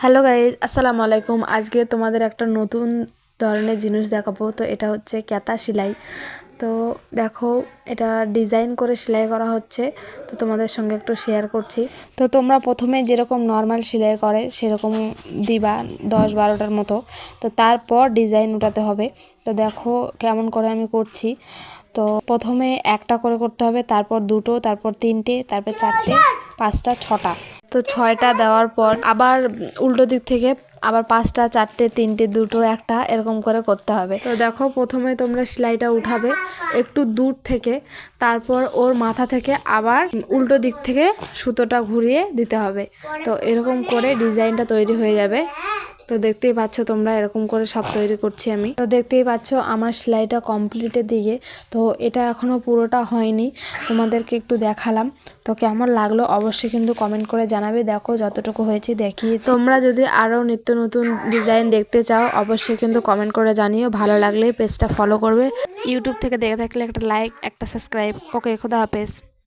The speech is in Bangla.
হ্যালো গাইজ, আসসালামু আলাইকুম। আজকে তোমাদের একটা নতুন ধরনের জিনিস দেখাবো। তো এটা হচ্ছে কাঁথা সেলাই। তো দেখো, এটা ডিজাইন করে সেলাই করা হচ্ছে। তো তোমাদের সঙ্গে একটু শেয়ার করছি। তো তোমরা প্রথমে যেরকম নর্মাল সেলাই করে সেরকম দিবা 10-12টার মতো। তো তারপর ডিজাইন উঠাতে হবে। তো দেখো কেমন করে আমি করছি। তো প্রথমে একটা করে করতে হবে, তারপর দুটো, তারপর তিনটে, তারপর চারটে, পাঁচটা, ছটা। তো 6টা দেওয়ার পর আবার উল্টো দিক থেকে আবার 5টা, 4টে, 3টে, 2টো, 1টা এরকম করে করতে হবে। তো দেখো, প্রথমে তোমরা সেলাইটা উঠাবে একটু দূর থেকে, তারপর ওর মাথা থেকে আবার উল্টো দিক থেকে সুতোটা ঘুরিয়ে দিতে হবে। তো এরকম করে ডিজাইনটা তৈরি হয়ে যাবে। তো দেখতেই পাচ্ছ তোমরা, এরকম করে সব তৈরি করছি আমি। তো দেখতেই পাচ্ছ আমার সেলাইটা কমপ্লিটের দিকে। তো এটা এখনও পুরোটা হয়নি, তোমাদেরকে একটু দেখালাম। তো কেমন লাগলো অবশ্যই কিন্তু কমেন্ট করে জানাবে। দেখো যতটুকু হয়েছে দেখিয়ে। তোমরা যদি আরও নিত্য নতুন ডিজাইন দেখতে চাও অবশ্যই কিন্তু কমেন্ট করে জানিও। ভালো লাগলে পেজটা ফলো করবে। ইউটিউব থেকে দেখে থাকলে একটা লাইক, একটা সাবস্ক্রাইব। ওকে, খোদা হাফেজ।